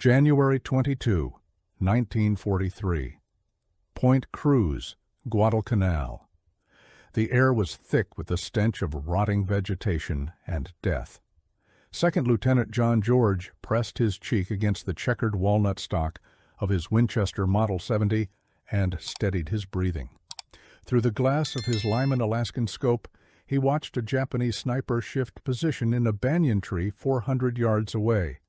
January 22, 1943. Point Cruz, Guadalcanal. The air was thick with the stench of rotting vegetation and death. Second Lieutenant John George pressed his cheek against the checkered walnut stock of his Winchester Model 70 and steadied his breathing. Through the glass of his Lyman Alaskan scope, he watched a Japanese sniper shift position in a banyan tree 400 yards away.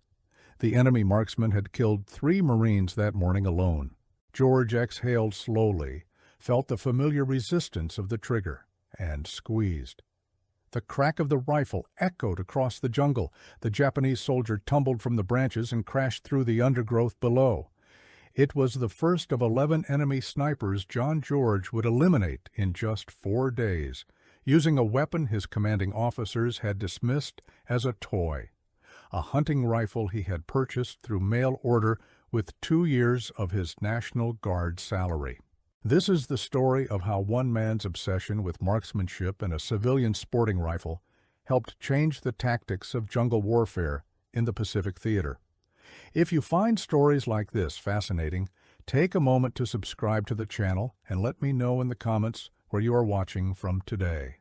The enemy marksman had killed 3 Marines that morning alone. George exhaled slowly, felt the familiar resistance of the trigger, and squeezed. The crack of the rifle echoed across the jungle. The Japanese soldier tumbled from the branches and crashed through the undergrowth below. It was the first of 11 enemy snipers John George would eliminate in just 4 days, using a weapon his commanding officers had dismissed as a toy, a hunting rifle he had purchased through mail order with 2 years of his National Guard salary. This is the story of how one man's obsession with marksmanship and a civilian sporting rifle helped change the tactics of jungle warfare in the Pacific Theater. If you find stories like this fascinating, take a moment to subscribe to the channel and let me know in the comments where you are watching from today.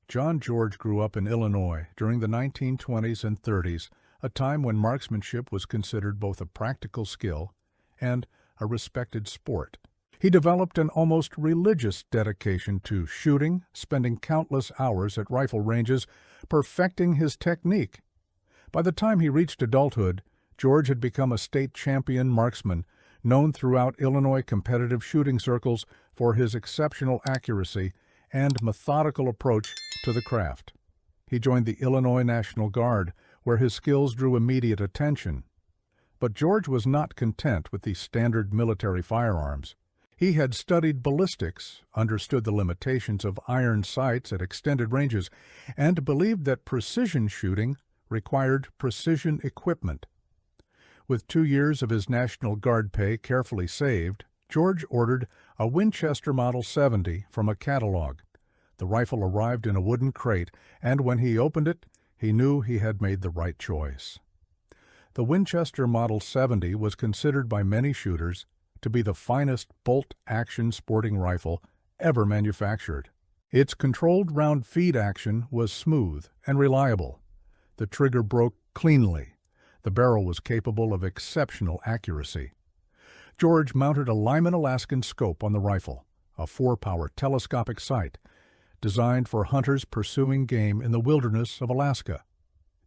John George grew up in Illinois during the 1920s and 30s, a time when marksmanship was considered both a practical skill and a respected sport. He developed an almost religious dedication to shooting, spending countless hours at rifle ranges, perfecting his technique. By the time he reached adulthood, George had become a state champion marksman, known throughout Illinois competitive shooting circles for his exceptional accuracy and methodical approach to the craft. He joined the Illinois National Guard, where his skills drew immediate attention. But George was not content with the standard military firearms. He had studied ballistics, understood the limitations of iron sights at extended ranges, and believed that precision shooting required precision equipment. With 2 years of his National Guard pay carefully saved, George ordered a Winchester Model 70 from a catalog. The rifle arrived in a wooden crate, and when he opened it, he knew he had made the right choice. The Winchester Model 70 was considered by many shooters to be the finest bolt-action sporting rifle ever manufactured. Its controlled round feed action was smooth and reliable. The trigger broke cleanly. The barrel was capable of exceptional accuracy. George mounted a Lyman Alaskan scope on the rifle, a 4-power telescopic sight, designed for hunters pursuing game in the wilderness of Alaska.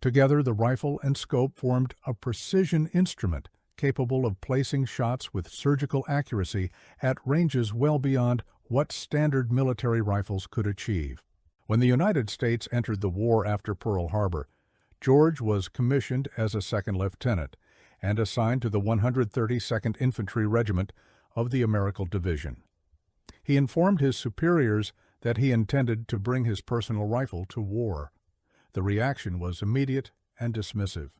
Together, the rifle and scope formed a precision instrument capable of placing shots with surgical accuracy at ranges well beyond what standard military rifles could achieve. When the United States entered the war after Pearl Harbor, George was commissioned as a second lieutenant and assigned to the 132nd Infantry Regiment of the American Division. He informed his superiors that he intended to bring his personal rifle to war. The reaction was immediate and dismissive.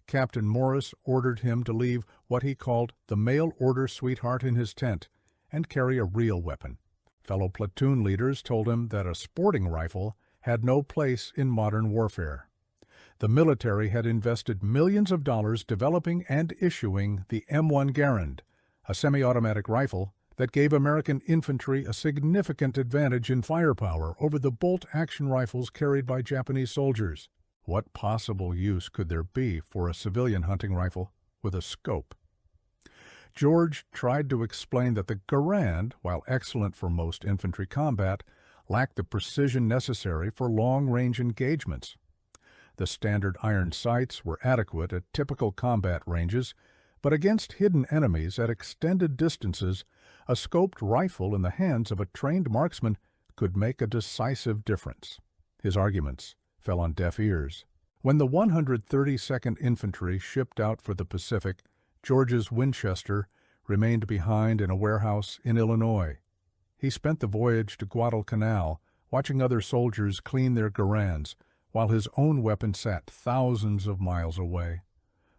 Captain Morris ordered him to leave what he called the mail-order sweetheart in his tent and carry a real weapon. Fellow platoon leaders told him that a sporting rifle had no place in modern warfare. The military had invested millions of dollars developing and issuing the M1 Garand, a semi-automatic rifle that gave American infantry a significant advantage in firepower over the bolt-action rifles carried by Japanese soldiers. What possible use could there be for a civilian hunting rifle with a scope? George tried to explain that the Garand, while excellent for most infantry combat, lacked the precision necessary for long-range engagements. The standard iron sights were adequate at typical combat ranges, but against hidden enemies at extended distances, a scoped rifle in the hands of a trained marksman could make a decisive difference. His arguments fell on deaf ears. When the 132nd Infantry shipped out for the Pacific, George's Winchester remained behind in a warehouse in Illinois. He spent the voyage to Guadalcanal watching other soldiers clean their Garands, while his own weapon sat thousands of miles away.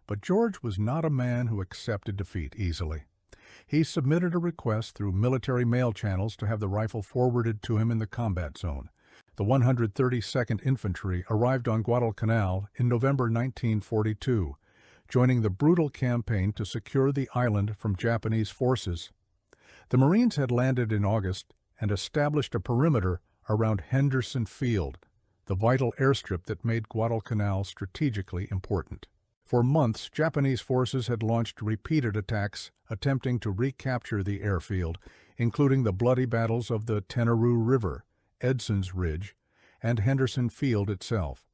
But George was not a man who accepted defeat easily. He submitted a request through military mail channels to have the rifle forwarded to him in the combat zone. The 132nd Infantry arrived on Guadalcanal in November 1942. joining the brutal campaign to secure the island from Japanese forces. The Marines had landed in August and established a perimeter around Henderson Field, the vital airstrip that made Guadalcanal strategically important. For months, Japanese forces had launched repeated attacks attempting to recapture the airfield, including the bloody battles of the Tenarue River, Edson's Ridge, and Henderson Field itself.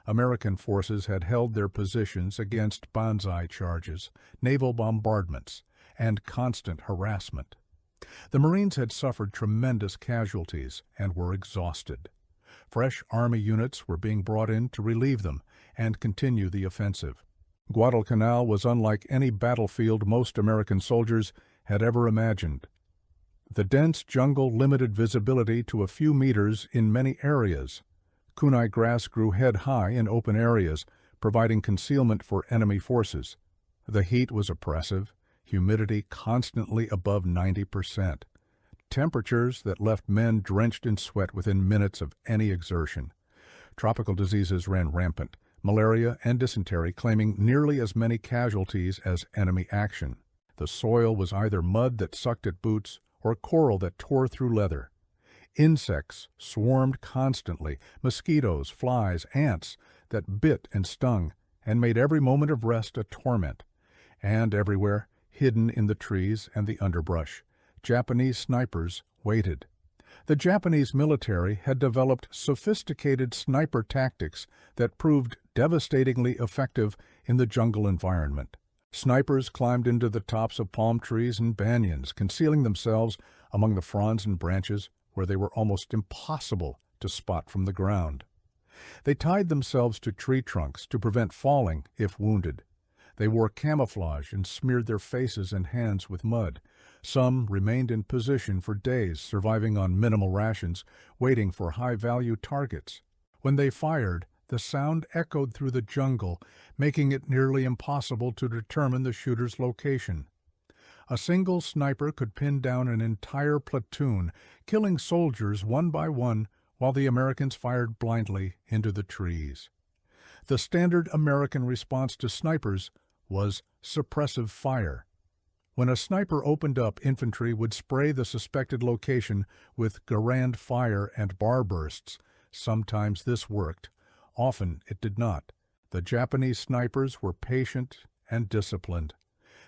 American forces had held their positions against banzai charges, naval bombardments, and constant harassment. The Marines had suffered tremendous casualties and were exhausted. Fresh Army units were being brought in to relieve them and continue the offensive. Guadalcanal was unlike any battlefield most American soldiers had ever imagined. The dense jungle limited visibility to a few meters in many areas. Kunai grass grew head-high in open areas, providing concealment for enemy forces. The heat was oppressive, humidity constantly above 90%. Temperatures that left men drenched in sweat within minutes of any exertion. Tropical diseases ran rampant, malaria and dysentery claiming nearly as many casualties as enemy action. The soil was either mud that sucked at boots or coral that tore through leather. Insects swarmed constantly, mosquitoes, flies, ants that bit and stung and made every moment of rest a torment. And everywhere, hidden in the trees and the underbrush, Japanese snipers waited. The Japanese military had developed sophisticated sniper tactics that proved devastatingly effective in the jungle environment. Snipers climbed into the tops of palm trees and banyans, concealing themselves among the fronds and branches where they were almost impossible to spot from the ground. They tied themselves to tree trunks to prevent falling if wounded. They wore camouflage and smeared their faces and hands with mud. Some remained in position for days, surviving on minimal rations, waiting for high-value targets. When they fired, the sound echoed through the jungle, making it nearly impossible to determine the shooter's location. A single sniper could pin down an entire platoon, killing soldiers one by one while the Americans fired blindly into the trees. The standard American response to snipers was suppressive fire. When a sniper opened up, infantry would spray the suspected location with Garand fire and bar bursts. Sometimes this worked. Often it did not. The Japanese snipers were patient and disciplined.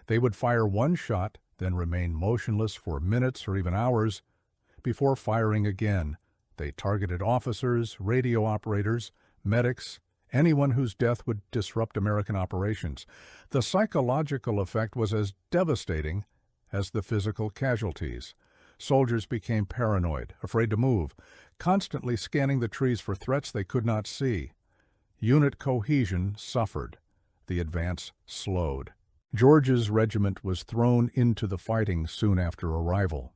They would fire one shot, then remain motionless for minutes or even hours before firing again. They targeted officers, radio operators, medics, anyone whose death would disrupt American operations. The psychological effect was as devastating as the physical casualties. Soldiers became paranoid, afraid to move, constantly scanning the trees for threats they could not see. Unit cohesion suffered. The advance slowed. George's regiment was thrown into the fighting soon after arrival.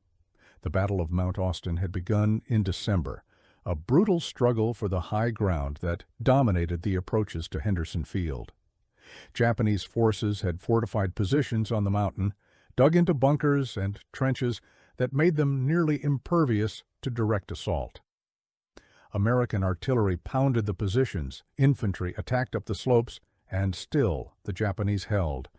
The Battle of Mount Austin had begun in December, a brutal struggle for the high ground that dominated the approaches to Henderson Field. Japanese forces had fortified positions on the mountain, dug into bunkers and trenches that made them nearly impervious to direct assault. American artillery pounded the positions, infantry attacked up the slopes, and still the Japanese held.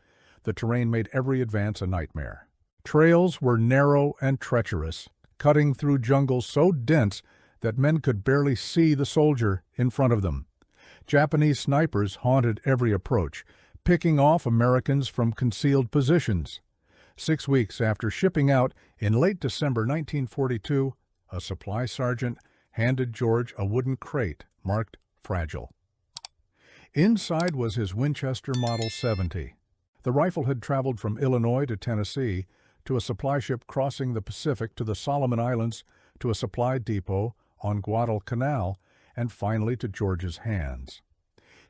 The terrain made every advance a nightmare. Trails were narrow and treacherous, cutting through jungle so dense that men could barely see the soldier in front of them. Japanese snipers haunted every approach, picking off Americans from concealed positions. 6 weeks after shipping out in late December 1942, a supply sergeant handed George a wooden crate marked fragile. Inside was his Winchester Model 70. The rifle had traveled from Illinois to Tennessee to a supply ship crossing the Pacific to the Solomon Islands to a supply depot on Guadalcanal and finally to George's hands.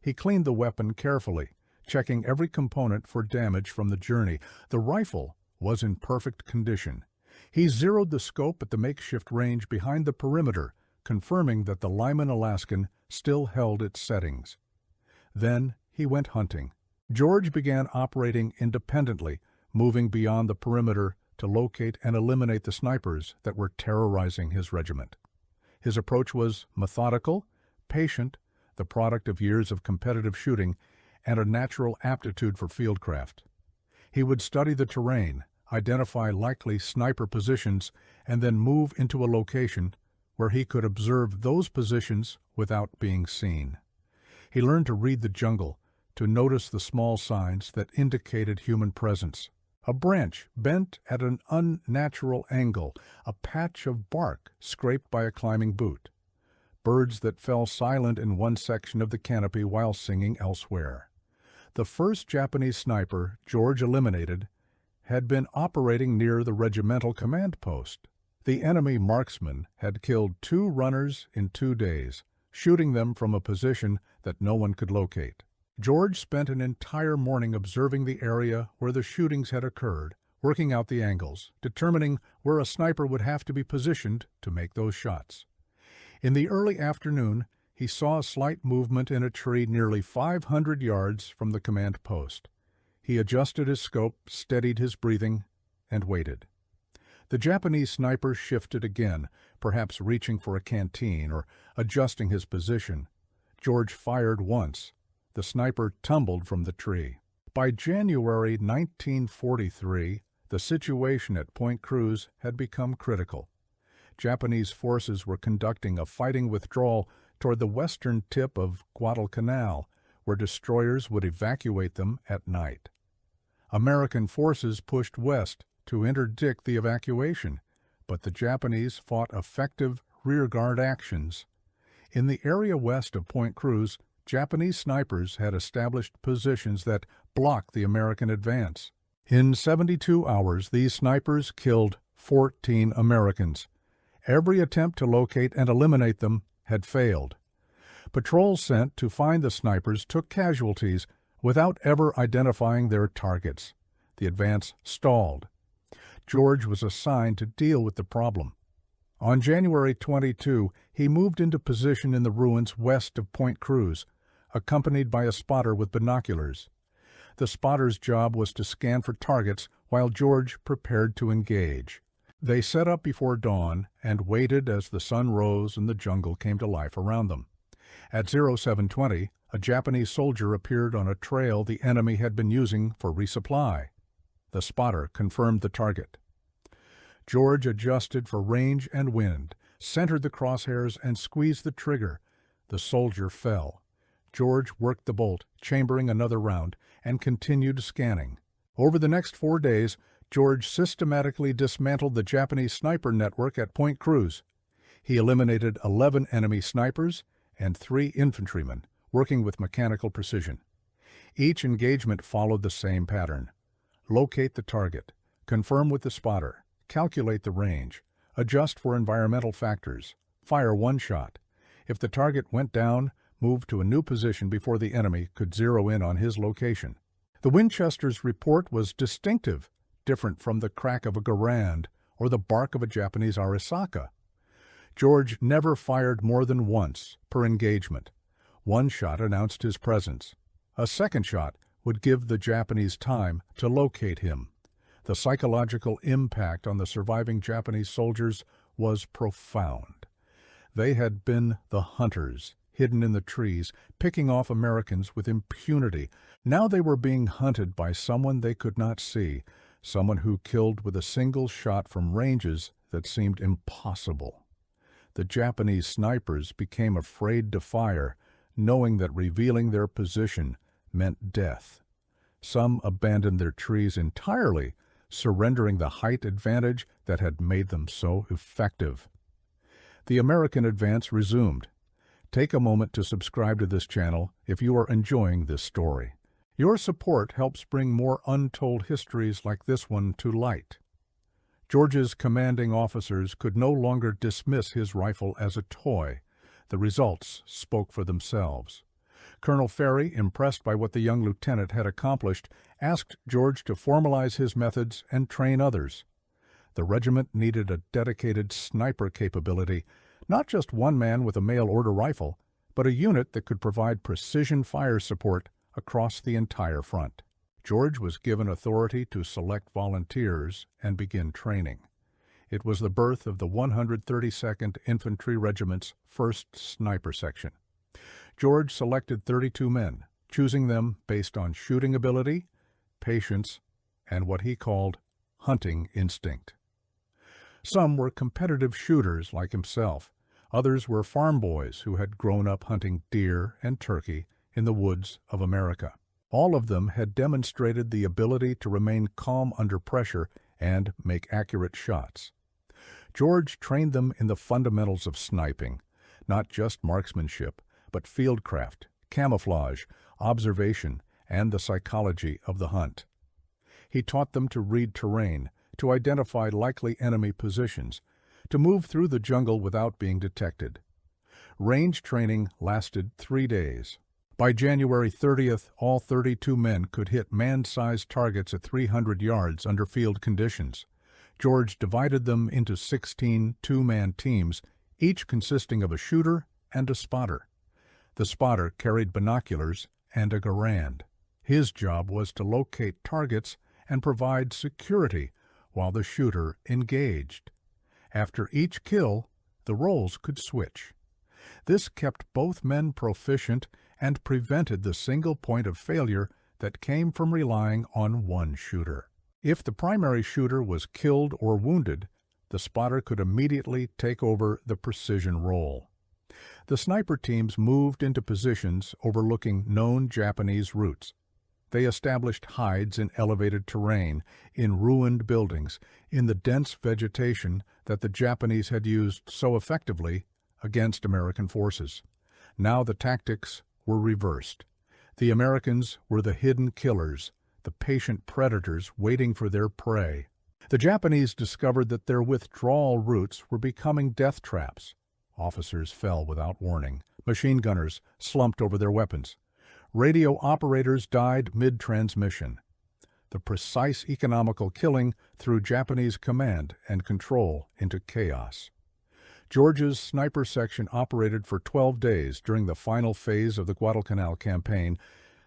He cleaned the weapon carefully, checking every component for damage from the journey. The rifle was in perfect condition. He zeroed the scope at the makeshift range behind the perimeter, confirming that the Lyman Alaskan still held its settings. Then he went hunting. George began operating independently, moving beyond the perimeter to locate and eliminate the snipers that were terrorizing his regiment. His approach was methodical, patient, the product of years of competitive shooting, and a natural aptitude for fieldcraft. He would study the terrain, identify likely sniper positions, and then move into a location where he could observe those positions without being seen. He learned to read the jungle, to notice the small signs that indicated human presence. A branch bent at an unnatural angle, a patch of bark scraped by a climbing boot, birds that fell silent in one section of the canopy while singing elsewhere. The first Japanese sniper George eliminated had been operating near the regimental command post. The enemy marksman had killed 2 runners in 2 days, shooting them from a position that no one could locate. George spent an entire morning observing the area where the shootings had occurred, working out the angles, determining where a sniper would have to be positioned to make those shots. In the early afternoon, he saw a slight movement in a tree nearly 500 yards from the command post. He adjusted his scope, steadied his breathing, and waited. The Japanese sniper shifted again, perhaps reaching for a canteen or adjusting his position. George fired once. The sniper tumbled from the tree. By January 1943, the situation at Point Cruz had become critical. Japanese forces were conducting a fighting withdrawal toward the western tip of Guadalcanal, where destroyers would evacuate them at night. American forces pushed west to interdict the evacuation, but the Japanese fought effective rearguard actions. In the area west of Point Cruz, Japanese snipers had established positions that blocked the American advance. In 72 hours, these snipers killed 14 Americans. Every attempt to locate and eliminate them had failed. Patrols sent to find the snipers took casualties without ever identifying their targets. The advance stalled. George was assigned to deal with the problem. On January 22, he moved into position in the ruins west of Point Cruz, accompanied by a spotter with binoculars. The spotter's job was to scan for targets while George prepared to engage. They set up before dawn and waited as the sun rose and the jungle came to life around them. At 0720, a Japanese soldier appeared on a trail the enemy had been using for resupply. The spotter confirmed the target. George adjusted for range and wind, centered the crosshairs, and squeezed the trigger. The soldier fell. George worked the bolt, chambering another round, and continued scanning. Over the next 4 days, George systematically dismantled the Japanese sniper network at Point Cruz. He eliminated 11 enemy snipers and 3 infantrymen, working with mechanical precision. Each engagement followed the same pattern. Locate the target, confirm with the spotter, calculate the range, adjust for environmental factors, fire 1 shot. If the target went down, move to a new position before the enemy could zero in on his location. The Winchester's report was distinctive, different from the crack of a Garand or the bark of a Japanese Arisaka. George never fired more than once per engagement. 1 shot announced his presence. A second shot would give the Japanese time to locate him. The psychological impact on the surviving Japanese soldiers was profound. They had been the hunters, hidden in the trees, picking off Americans with impunity. Now they were being hunted by someone they could not see, someone who killed with a single shot from ranges that seemed impossible. The Japanese snipers became afraid to fire, knowing that revealing their position meant death. Some abandoned their trees entirely, surrendering the height advantage that had made them so effective. The American advance resumed. Take a moment to subscribe to this channel if you are enjoying this story. Your support helps bring more untold histories like this one to light. George's commanding officers could no longer dismiss his rifle as a toy. The results spoke for themselves. Colonel Ferry, impressed by what the young lieutenant had accomplished, asked George to formalize his methods and train others. The regiment needed a dedicated sniper capability, not just one man with a mail-order rifle, but a unit that could provide precision fire support across the entire front. George was given authority to select volunteers and begin training. It was the birth of the 132nd Infantry Regiment's 1st Sniper Section. George selected 32 men, choosing them based on shooting ability, patience, and what he called hunting instinct. Some were competitive shooters like himself. Others were farm boys who had grown up hunting deer and turkey in the woods of America. All of them had demonstrated the ability to remain calm under pressure and make accurate shots. George trained them in the fundamentals of sniping, not just marksmanship, but fieldcraft, camouflage, observation, and the psychology of the hunt. He taught them to read terrain, to identify likely enemy positions, to move through the jungle without being detected. Range training lasted 3 days. By January 30th, all 32 men could hit man-sized targets at 300 yards under field conditions. George divided them into 16 two-man teams, each consisting of a shooter and a spotter. The spotter carried binoculars and a garand. His job was to locate targets and provide security while the shooter engaged. After each kill, the roles could switch. This kept both men proficient and prevented the single point of failure that came from relying on one shooter. If the primary shooter was killed or wounded, the spotter could immediately take over the precision role. The sniper teams moved into positions overlooking known Japanese routes. They established hides in elevated terrain, in ruined buildings, in the dense vegetation that the Japanese had used so effectively against American forces. Now the tactics were reversed. The Americans were the hidden killers, the patient predators waiting for their prey. The Japanese discovered that their withdrawal routes were becoming death traps. Officers fell without warning. Machine gunners slumped over their weapons. Radio operators died mid-transmission. The precise economical killing threw Japanese command and control into chaos. George's sniper section operated for 12 days during the final phase of the Guadalcanal campaign.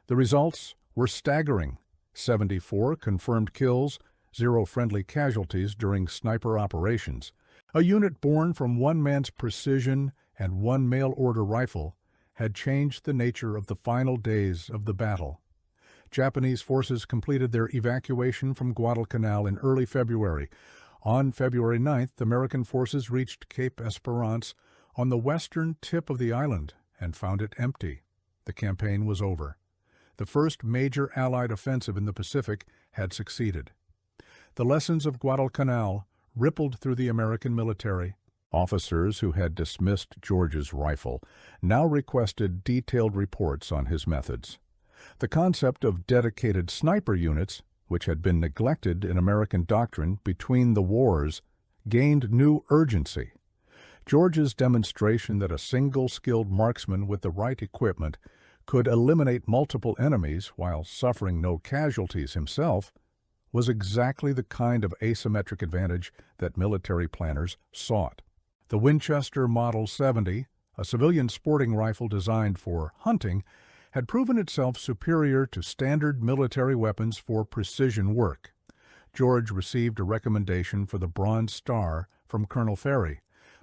The results were staggering. 74 confirmed kills, 0 friendly casualties during sniper operations. A unit born from one man's precision and one mail-order rifle had changed the nature of the final days of the battle. Japanese forces completed their evacuation from Guadalcanal in early February. On February 9th, American forces reached Cape Esperance on the western tip of the island and found it empty. The campaign was over. The first major Allied offensive in the Pacific had succeeded. The lessons of Guadalcanal rippled through the American military. Officers who had dismissed George's rifle now requested detailed reports on his methods. The concept of dedicated sniper units, which had been neglected in American doctrine between the wars, gained new urgency. George's demonstration that a single skilled marksman with the right equipment could eliminate multiple enemies while suffering no casualties himself was exactly the kind of asymmetric advantage that military planners sought. The Winchester Model 70, a civilian sporting rifle designed for hunting, had proven itself superior to standard military weapons for precision work. George received a recommendation for the Bronze Star from Colonel Ferry,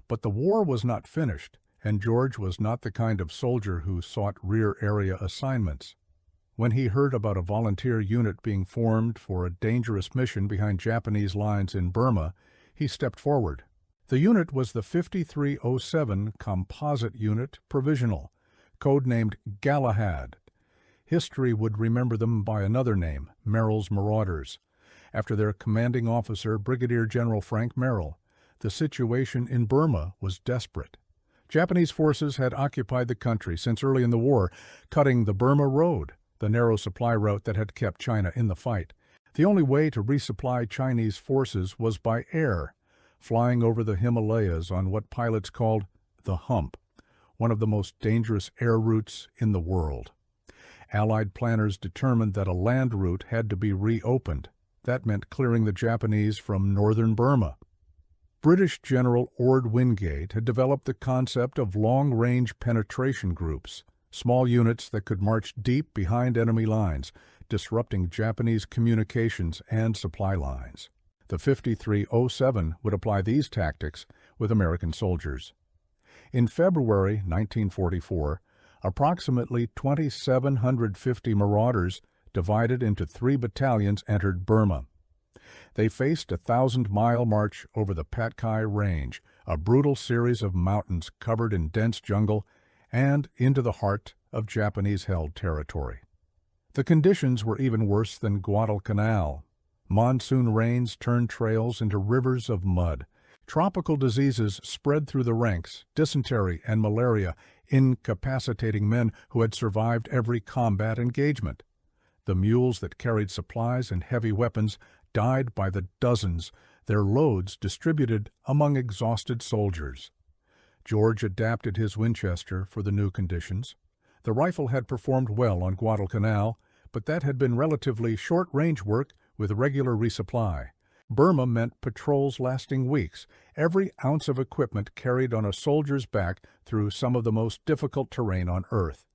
but the war was not finished, and George was not the kind of soldier who sought rear area assignments. When he heard about a volunteer unit being formed for a dangerous mission behind Japanese lines in Burma, he stepped forward. The unit was the 5307 Composite Unit Provisional, codenamed Galahad. History would remember them by another name, Merrill's Marauders, after their commanding officer, Brigadier General Frank Merrill. The situation in Burma was desperate. Japanese forces had occupied the country since early in the war, cutting the Burma Road, the narrow supply route that had kept China in the fight. The only way to resupply Chinese forces was by air, flying over the Himalayas on what pilots called the hump, one of the most dangerous air routes in the world. Allied planners determined that a land route had to be reopened. That meant clearing the Japanese from northern Burma. British General Ord Wingate had developed the concept of long-range penetration groups, small units that could march deep behind enemy lines, disrupting Japanese communications and supply lines. The 5307 would apply these tactics with American soldiers. In February 1944, Approximately 2,750 marauders, divided into 3 battalions, entered Burma. They faced a 1,000-mile march over the Patkai Range, a brutal series of mountains covered in dense jungle, and into the heart of Japanese-held territory. The conditions were even worse than Guadalcanal. Monsoon rains turned trails into rivers of mud. Tropical diseases spread through the ranks, dysentery and malaria, incapacitating men who had survived every combat engagement. The mules that carried supplies and heavy weapons died by the dozens, their loads distributed among exhausted soldiers. George adapted his Winchester for the new conditions. The rifle had performed well on Guadalcanal, but that had been relatively short-range work with regular resupply. Burma meant patrols lasting weeks, every ounce of equipment carried on a soldier's back through some of the most difficult terrain on Earth.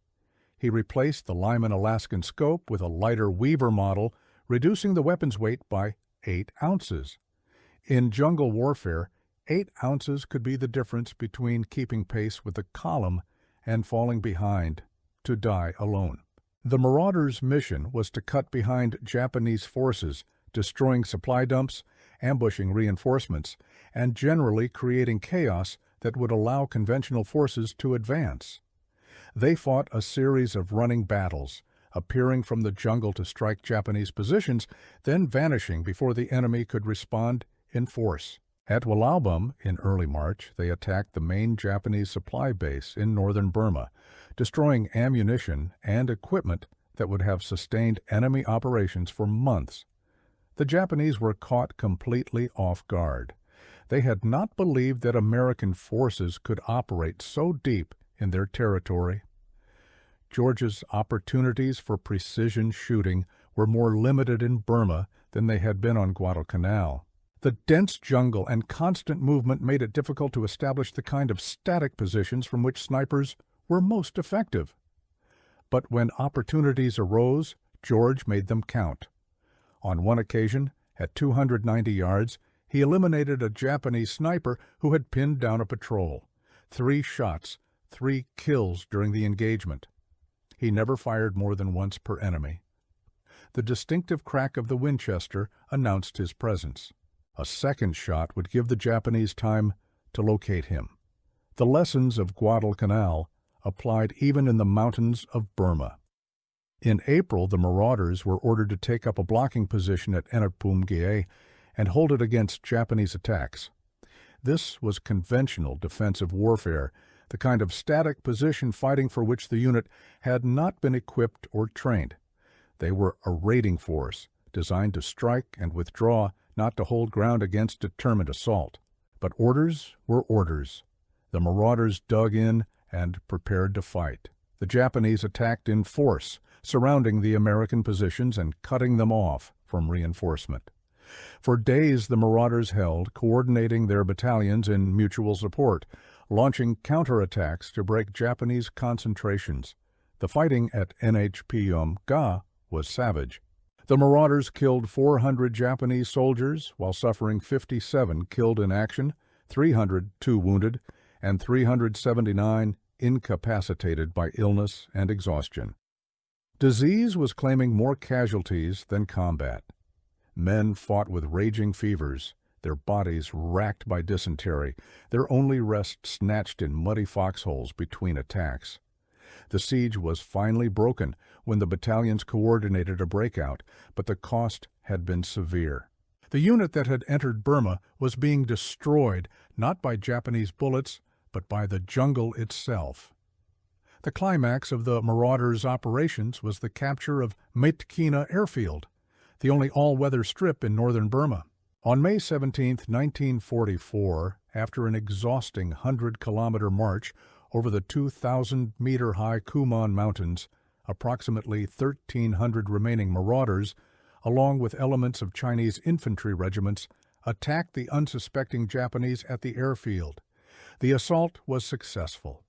He replaced the Lyman Alaskan scope with a lighter Weaver model, reducing the weapon's weight by 8 ounces. In jungle warfare, 8 ounces could be the difference between keeping pace with the column and falling behind to die alone. The Marauders' mission was to cut behind Japanese forces, destroying supply dumps, ambushing reinforcements, and generally creating chaos that would allow conventional forces to advance. They fought a series of running battles, appearing from the jungle to strike Japanese positions, then vanishing before the enemy could respond in force. At Walaubum in early March, they attacked the main Japanese supply base in northern Burma, destroying ammunition and equipment that would have sustained enemy operations for months. The Japanese were caught completely off guard. They had not believed that American forces could operate so deep in their territory. George's opportunities for precision shooting were more limited in Burma than they had been on Guadalcanal. The dense jungle and constant movement made it difficult to establish the kind of static positions from which snipers were most effective. But when opportunities arose, George made them count. On one occasion, at 290 yards, he eliminated a Japanese sniper who had pinned down a patrol. 3 shots, 3 kills during the engagement. He never fired more than once per enemy. The distinctive crack of the Winchester announced his presence. A second shot would give the Japanese time to locate him. The lessons of Guadalcanal applied even in the mountains of Burma. In April, the Marauders were ordered to take up a blocking position at Enapumgie and hold it against Japanese attacks. This was conventional defensive warfare, the kind of static position fighting for which the unit had not been equipped or trained. They were a raiding force, designed to strike and withdraw, not to hold ground against determined assault. But orders were orders. The Marauders dug in and prepared to fight. The Japanese attacked in force, surrounding the American positions and cutting them off from reinforcement. For days the Marauders held, coordinating their battalions in mutual support, launching counterattacks to break Japanese concentrations. The fighting at Nhpum-ga was savage. The Marauders killed 400 Japanese soldiers while suffering 57 killed in action, 302 wounded, and 379 incapacitated by illness and exhaustion. Disease was claiming more casualties than combat. Men fought with raging fevers, their bodies racked by dysentery, their only rest snatched in muddy foxholes between attacks. The siege was finally broken when the battalions coordinated a breakout, but the cost had been severe. The unit that had entered Burma was being destroyed not by Japanese bullets, but by the jungle itself. The climax of the Marauders' operations was the capture of Myitkyina Airfield, the only all-weather strip in northern Burma. On May 17, 1944, after an exhausting 100-kilometer march over the 2,000-meter-high Kuman Mountains, approximately 1,300 remaining Marauders, along with elements of Chinese infantry regiments, attacked the unsuspecting Japanese at the airfield. The assault was successful.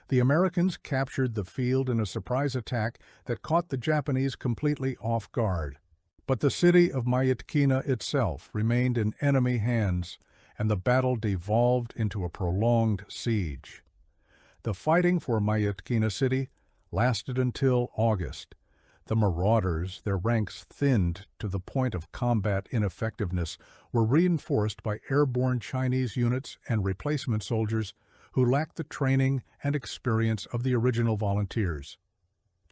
The Americans captured the field in a surprise attack that caught the Japanese completely off guard. But the city of Myitkyina itself remained in enemy hands, and the battle devolved into a prolonged siege. The fighting for Myitkyina City lasted until August. The marauders, their ranks thinned to the point of combat ineffectiveness, were reinforced by airborne Chinese units and replacement soldiers who lacked the training and experience of the original volunteers.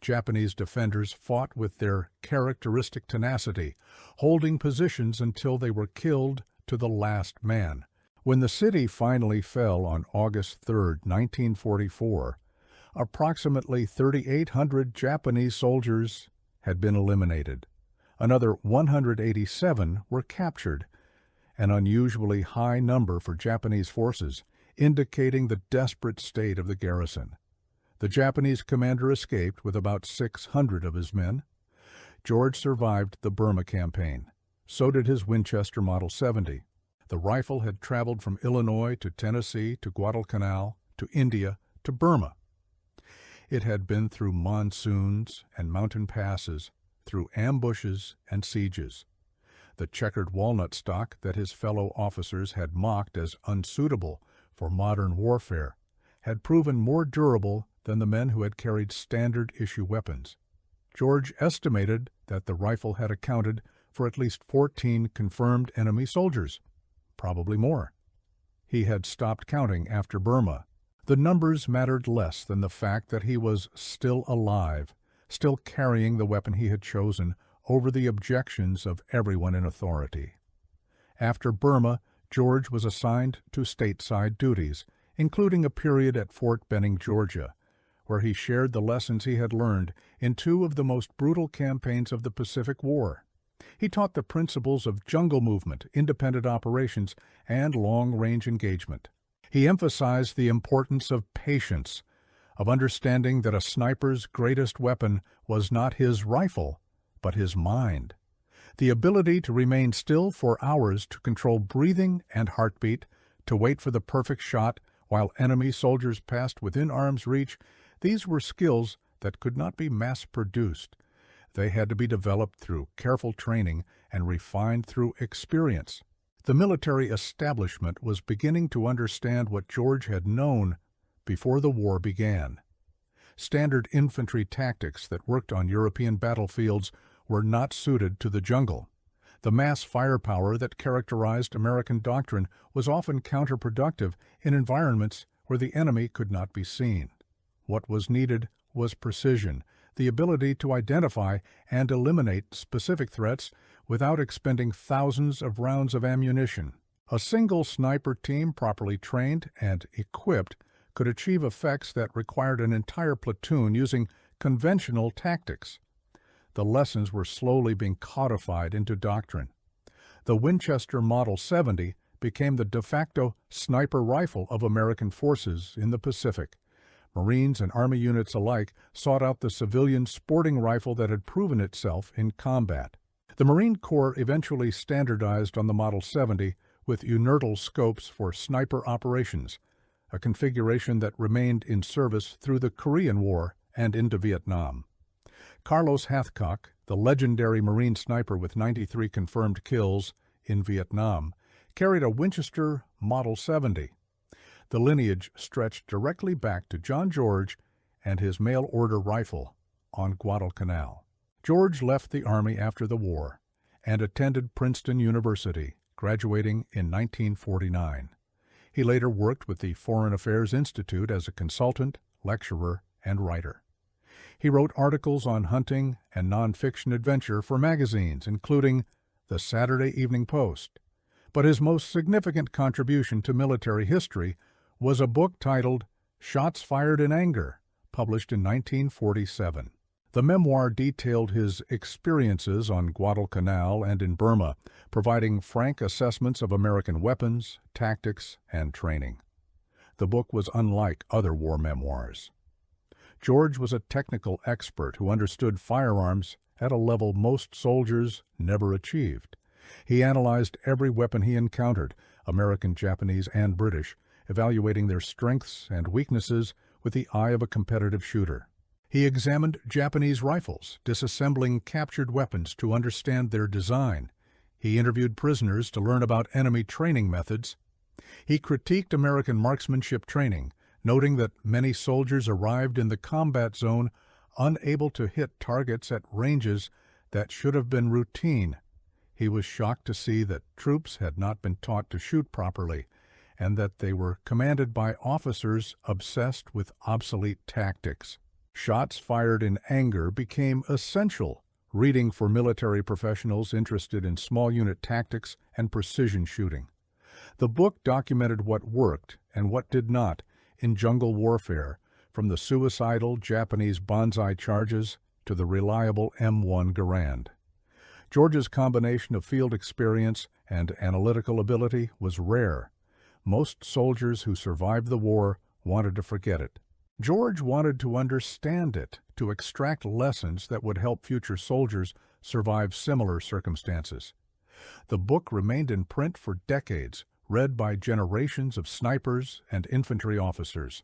Japanese defenders fought with their characteristic tenacity, holding positions until they were killed to the last man. When the city finally fell on August 3, 1944, approximately 3,800 Japanese soldiers had been eliminated. Another 187 were captured, an unusually high number for Japanese forces, indicating the desperate state of the garrison. The Japanese commander escaped with about 600 of his men. George survived the Burma campaign. So did his Winchester Model 70. The rifle had traveled from Illinois to Tennessee to Guadalcanal to India to Burma. It had been through monsoons and mountain passes, through ambushes and sieges. The checkered walnut stock that his fellow officers had mocked as unsuitable for modern warfare had proven more durable than the men who had carried standard-issue weapons. George estimated that the rifle had accounted for at least 14 confirmed enemy soldiers, probably more. He had stopped counting after Burma. The numbers mattered less than the fact that he was still alive, still carrying the weapon he had chosen over the objections of everyone in authority. After Burma, George was assigned to stateside duties, including a period at Fort Benning, Georgia, where he shared the lessons he had learned in two of the most brutal campaigns of the Pacific War. He taught the principles of jungle movement, independent operations, and long-range engagement. He emphasized the importance of patience, of understanding that a sniper's greatest weapon was not his rifle, but his mind. The ability to remain still for hours, to control breathing and heartbeat, to wait for the perfect shot while enemy soldiers passed within arm's reach, these were skills that could not be mass-produced. They had to be developed through careful training and refined through experience. The military establishment was beginning to understand what George had known before the war began. Standard infantry tactics that worked on European battlefields were not suited to the jungle. The mass firepower that characterized American doctrine was often counterproductive in environments where the enemy could not be seen. What was needed was precision, the ability to identify and eliminate specific threats without expending thousands of rounds of ammunition. A single sniper team properly trained and equipped could achieve effects that required an entire platoon using conventional tactics. The lessons were slowly being codified into doctrine. The Winchester Model 70 became the de facto sniper rifle of American forces in the Pacific. Marines and Army units alike sought out the civilian sporting rifle that had proven itself in combat. The Marine Corps eventually standardized on the Model 70 with uninertal scopes for sniper operations, a configuration that remained in service through the Korean War and into Vietnam. Carlos Hathcock, the legendary Marine sniper with 93 confirmed kills in Vietnam, carried a Winchester Model 70. The lineage stretched directly back to John George and his mail-order rifle on Guadalcanal. George left the Army after the war and attended Princeton University, graduating in 1949. He later worked with the Foreign Affairs Institute as a consultant, lecturer, and writer. He wrote articles on hunting and nonfiction adventure for magazines, including the Saturday Evening Post. But his most significant contribution to military history was a book titled Shots Fired in Anger, published in 1947. The memoir detailed his experiences on Guadalcanal and in Burma, providing frank assessments of American weapons, tactics, and training. The book was unlike other war memoirs. George was a technical expert who understood firearms at a level most soldiers never achieved. He analyzed every weapon he encountered, American, Japanese, and British, evaluating their strengths and weaknesses with the eye of a competitive shooter. He examined Japanese rifles, disassembling captured weapons to understand their design. He interviewed prisoners to learn about enemy training methods. He critiqued American marksmanship training, noting that many soldiers arrived in the combat zone unable to hit targets at ranges that should have been routine. He was shocked to see that troops had not been taught to shoot properly, and that they were commanded by officers obsessed with obsolete tactics. Shots fired in anger became essential reading for military professionals interested in small unit tactics and precision shooting. The book documented what worked and what did not in jungle warfare, from the suicidal Japanese banzai charges to the reliable M1 Garand. George's combination of field experience and analytical ability was rare. Most soldiers who survived the war wanted to forget it. George wanted to understand it, to extract lessons that would help future soldiers survive similar circumstances. The book remained in print for decades, read by generations of snipers and infantry officers.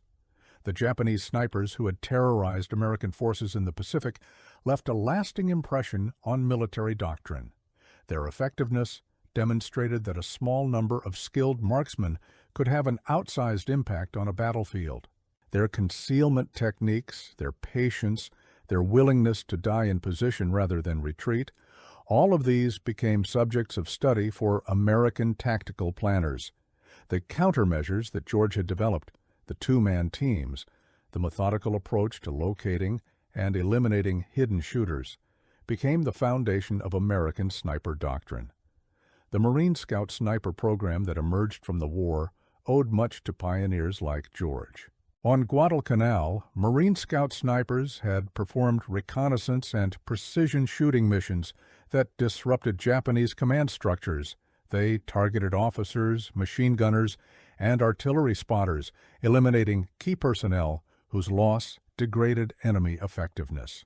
The Japanese snipers who had terrorized American forces in the Pacific left a lasting impression on military doctrine. Their effectiveness demonstrated that a small number of skilled marksmen could have an outsized impact on a battlefield. Their concealment techniques, their patience, their willingness to die in position rather than retreat, all of these became subjects of study for American tactical planners. The countermeasures that George had developed, the two-man teams, the methodical approach to locating and eliminating hidden shooters, became the foundation of American sniper doctrine. The Marine Scout sniper program that emerged from the war owed much to pioneers like George. On Guadalcanal, Marine Scout snipers had performed reconnaissance and precision shooting missions that disrupted Japanese command structures. They targeted officers, machine gunners, and artillery spotters, eliminating key personnel whose loss degraded enemy effectiveness.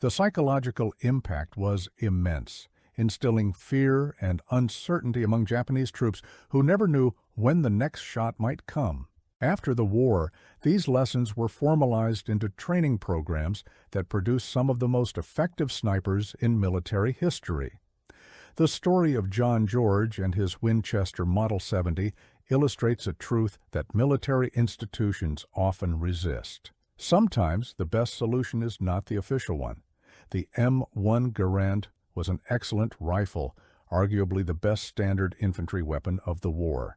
The psychological impact was immense, instilling fear and uncertainty among Japanese troops who never knew when the next shot might come. After the war, these lessons were formalized into training programs that produced some of the most effective snipers in military history. The story of John George and his Winchester Model 70 illustrates a truth that military institutions often resist. Sometimes the best solution is not the official one. The M1 Garand was an excellent rifle, arguably the best standard infantry weapon of the war.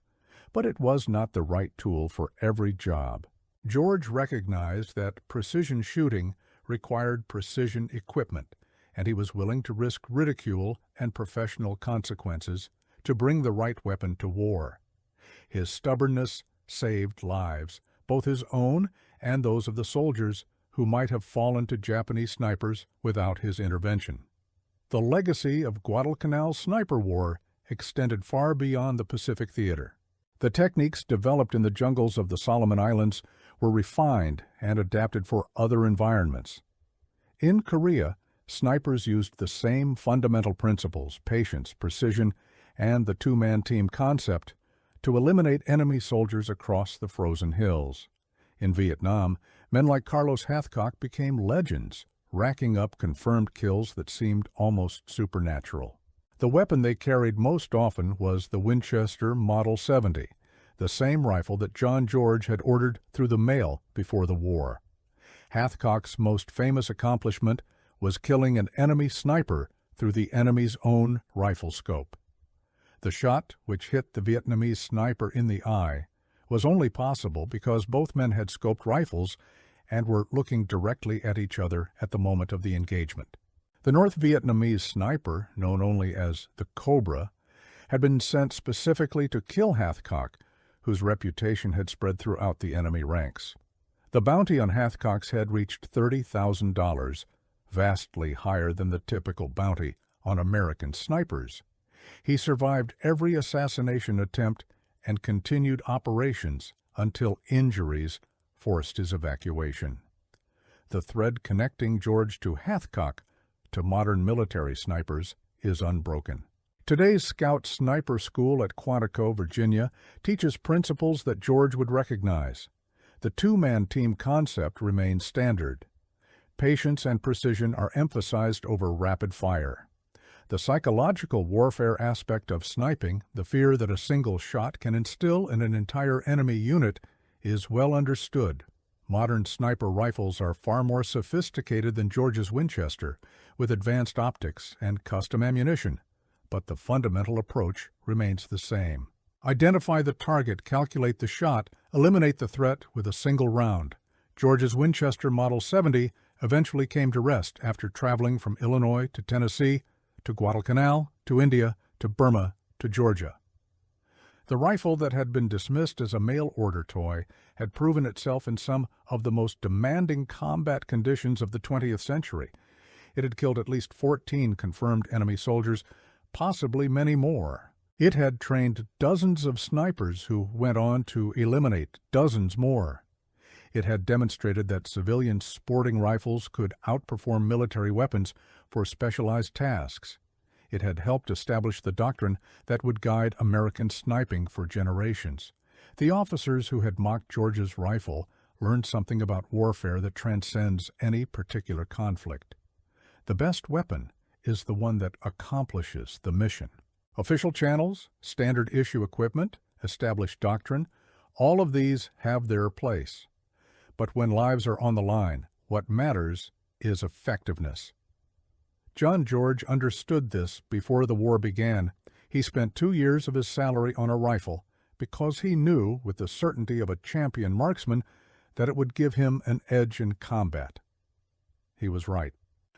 But it was not the right tool for every job. George recognized that precision shooting required precision equipment, and he was willing to risk ridicule and professional consequences to bring the right weapon to war. His stubbornness saved lives, both his own and those of the soldiers who might have fallen to Japanese snipers without his intervention. The legacy of Guadalcanal's sniper war extended far beyond the Pacific theater. The techniques developed in the jungles of the Solomon Islands were refined and adapted for other environments. In Korea, snipers used the same fundamental principles, patience, precision, and the two-man team concept to eliminate enemy soldiers across the frozen hills. In Vietnam, men like Carlos Hathcock became legends, racking up confirmed kills that seemed almost supernatural. The weapon they carried most often was the Winchester Model 70, the same rifle that John George had ordered through the mail before the war. Hathcock's most famous accomplishment was killing an enemy sniper through the enemy's own rifle scope. The shot, which hit the Vietnamese sniper in the eye, was only possible because both men had scoped rifles and were looking directly at each other at the moment of the engagement. The North Vietnamese sniper, known only as the Cobra, had been sent specifically to kill Hathcock, whose reputation had spread throughout the enemy ranks. The bounty on Hathcock's head reached $30,000, vastly higher than the typical bounty on American snipers. He survived every assassination attempt and continued operations until injuries forced his evacuation. The thread connecting George to Hathcock to modern military snipers is unbroken. Today's Scout Sniper School at Quantico, Virginia, teaches principles that George would recognize. The two-man team concept remains standard. Patience and precision are emphasized over rapid fire. The psychological warfare aspect of sniping, the fear that a single shot can instill in an entire enemy unit, is well understood. Modern sniper rifles are far more sophisticated than George's Winchester, with advanced optics and custom ammunition, but the fundamental approach remains the same. Identify the target, calculate the shot, eliminate the threat with a single round. George's Winchester Model 70 eventually came to rest after traveling from Illinois to Tennessee, to Guadalcanal, to India, to Burma, to Georgia. The rifle that had been dismissed as a mail-order toy had proven itself in some of the most demanding combat conditions of the 20th century. It had killed at least 14 confirmed enemy soldiers, possibly many more. It had trained dozens of snipers who went on to eliminate dozens more. It had demonstrated that civilian sporting rifles could outperform military weapons for specialized tasks. It had helped establish the doctrine that would guide American sniping for generations. The officers who had mocked George's rifle learned something about warfare that transcends any particular conflict. The best weapon is the one that accomplishes the mission. Official channels, standard issue equipment, established doctrine, all of these have their place. But when lives are on the line, what matters is effectiveness. John George understood this before the war began. He spent 2 years of his salary on a rifle because he knew, with the certainty of a champion marksman, that it would give him an edge in combat. He was right.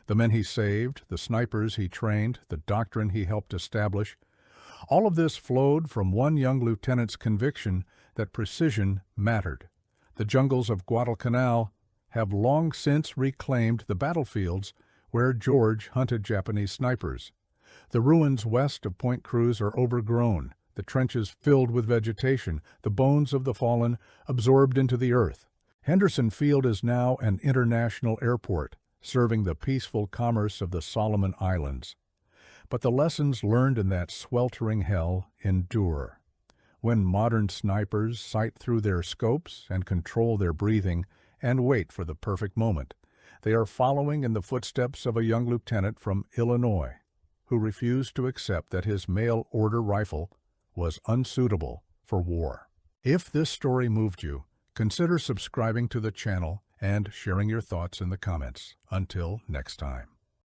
The men he saved, the snipers he trained, the doctrine he helped establish, all of this flowed from one young lieutenant's conviction that precision mattered. The jungles of Guadalcanal have long since reclaimed the battlefields where George hunted Japanese snipers. The ruins west of Point Cruz are overgrown, the trenches filled with vegetation, the bones of the fallen absorbed into the earth. Henderson Field is now an international airport, serving the peaceful commerce of the Solomon Islands. But the lessons learned in that sweltering hell endure. When modern snipers sight through their scopes and control their breathing and wait for the perfect moment, they are following in the footsteps of a young lieutenant from Illinois who refused to accept that his mail-order rifle was unsuitable for war. If this story moved you, consider subscribing to the channel and sharing your thoughts in the comments. Until next time.